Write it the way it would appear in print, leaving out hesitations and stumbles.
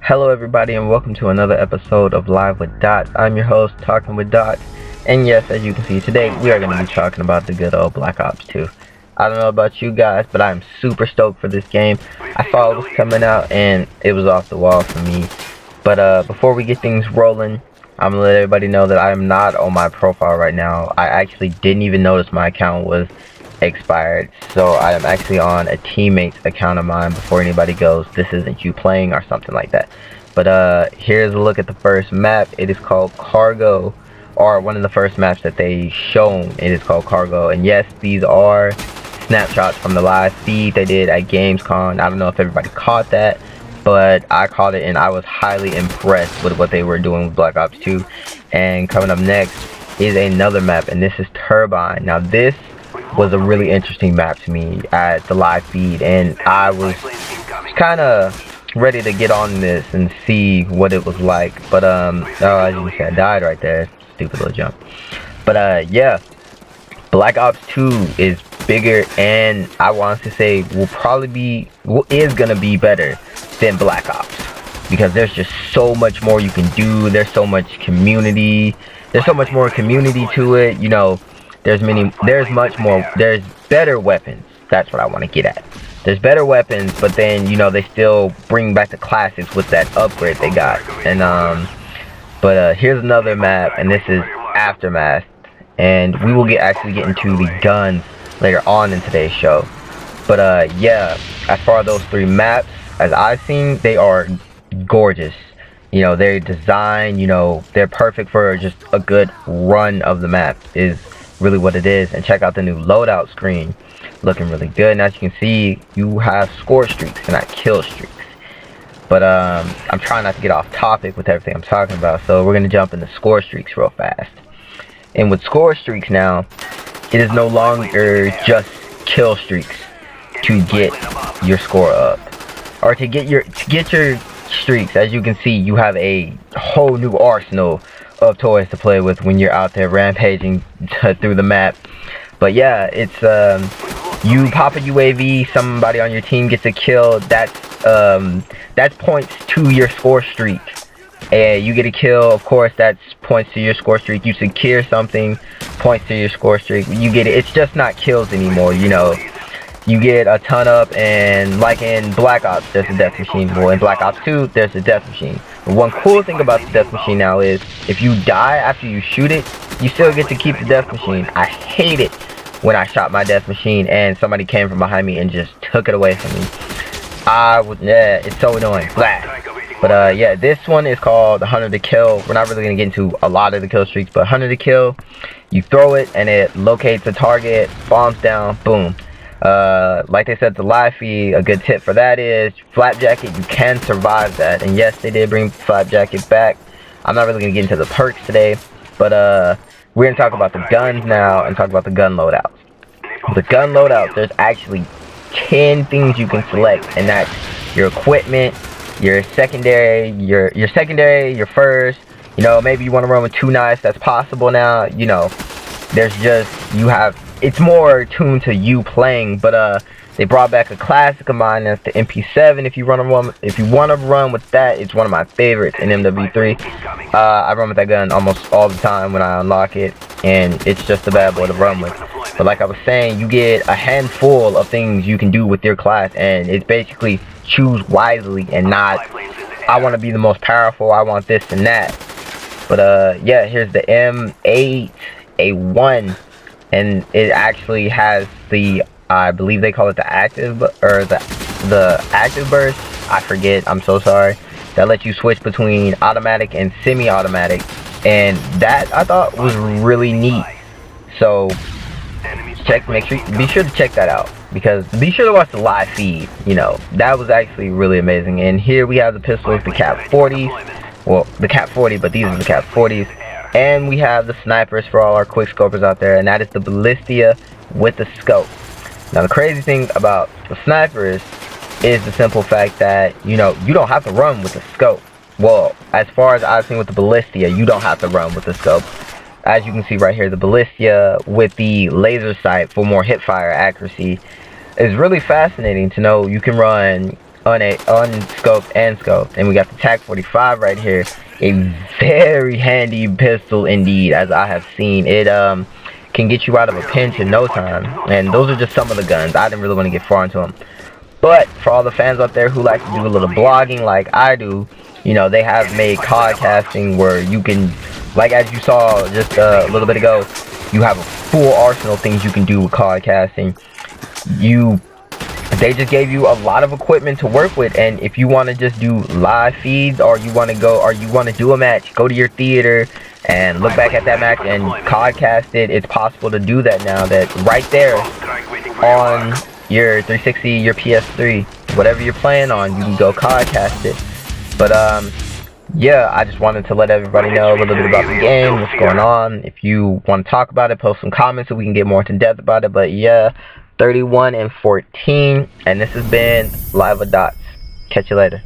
Hello everybody and welcome to another episode of Live with Dots. I'm your host, Talking with Dots, and yes, as you can see, today we are going to be talking about the good old Black Ops 2. I don't know about you guys, but I'm super stoked for this game. I saw it was coming out and it was off the wall for me. But before we get things rolling, I'm going to let everybody know that I am not on my profile right now. I actually didn't even notice my account was expired, so I am actually on a teammate's account of mine before anybody goes, "This isn't you playing," or something like that. But here's a look at the first map. It is called Cargo, or one of the first maps that they shown. It is called Cargo, and yes, these are snapshots from the live feed they did at Gamescom. I don't know if everybody caught that, but I caught it and I was highly impressed with what they were doing with Black Ops 2. And coming up next is another map, and this is Turbine. Now this was a really interesting map to me at the live feed, and I was kind of ready to get on this and see what it was like. But oh, as you can see, I died right there. Stupid little jump. But yeah, Black Ops 2 is bigger, and I want to say is gonna be better than Black Ops, because there's just so much more you can do. There's so much community. There's so much more community to it. You know, there's much more. There's better weapons. That's what I want to get at. There's better weapons, but then, you know, they still bring back the classics with that upgrade they got. And but here's another map, and this is Aftermath, and we will actually get into the guns later on in today's show. But yeah, as far as those three maps, as I've seen, they are gorgeous. You know, their design, you know, they're perfect for just a good run of the map is really what it is. And check out the new loadout screen, looking really good. And as you can see, you have score streaks and not kill streaks. But I'm trying not to get off topic with everything I'm talking about, so we're gonna jump into score streaks real fast. And with score streaks now, it is no longer just kill streaks to get your score up, or to get your streaks. As you can see, you have a whole new arsenal of toys to play with when you're out there rampaging through the map. But yeah, it's you pop a UAV, somebody on your team gets a kill, that's points to your score streak. And you get a kill, of course, that's points to your score streak. You secure something, points to your score streak. You get it. It's just not kills anymore, you know. You get a ton up, and like in Black Ops, there's a death machine. Well, in Black Ops 2, there's a death machine. But one cool thing about the death machine now is, if you die after you shoot it, you still get to keep the death machine. I hate it when I shot my death machine and somebody came from behind me and just took it away from me. Yeah, it's so annoying. Blah. But yeah, this one is called 100 to kill. We're not really gonna get into a lot of the kill streaks, but 100 to kill. You throw it and it locates a target, bombs down, boom. Like they said, the live feed, a good tip for that is flak jacket. You can survive that, and yes, they did bring flak jacket back. I'm not really gonna get into the perks today, but we're gonna talk about the guns now and talk about the gun loadouts. The gun loadouts, there's actually 10 things you can select, and that's your equipment, your secondary, your first. You know, maybe you want to run with 2 knives. That's possible now. You know, there's just, it's more tuned to you playing. But they brought back a classic of mine, that's the MP7. If you want to run with that, it's one of my favorites in MW3. I run with that gun almost all the time when I unlock it, and it's just a bad boy to run with. But like I was saying, you get a handful of things you can do with your class, and it's basically choose wisely and not, I want to be the most powerful, I want this and that. But yeah, here's the M8A1, and it actually has the, I believe they call it the active, or the active burst. I forget, I'm so sorry. That lets you switch between automatic and semi-automatic, and that I thought was really neat. So be sure to check that out, because be sure to watch the live feed. You know, that was actually really amazing. And here we have the pistols, the Cap 40s. Well, the Cap 40, but these are the Cap 40s. And we have the snipers for all our quick scopers out there, and that is the Ballistia with the scope. Now the crazy thing about the snipers is the simple fact that, you know, you don't have to run with the scope. Well, as far as I've seen with the Ballistia, you don't have to run with the scope. As you can see right here, the Ballistia with the laser sight for more hip fire accuracy is really fascinating to know. You can run unscoped and scoped. And we got the TAC 45 right here, a very handy pistol indeed, as I have seen. It can get you out of a pinch in no time. And those are just some of the guns. I didn't really want to get far into them. But for all the fans out there who like to do a little blogging like I do, you know, they have made COD casting where you can, like as you saw just a little bit ago, you have a full arsenal of things you can do with COD casting. They just gave you a lot of equipment to work with, and if you want to just do live feeds, or you want to do a match, go to your theater and look back at that match and COD cast it. It's possible to do that now. That right there on your 360, your PS3, whatever you're playing on, you can go COD cast it. But yeah, I just wanted to let everybody know a little bit about the game, what's going on. If you want to talk about it, post some comments so we can get more into depth about it. But yeah, 31 and 14, and this has been Live with Dots. Catch you later.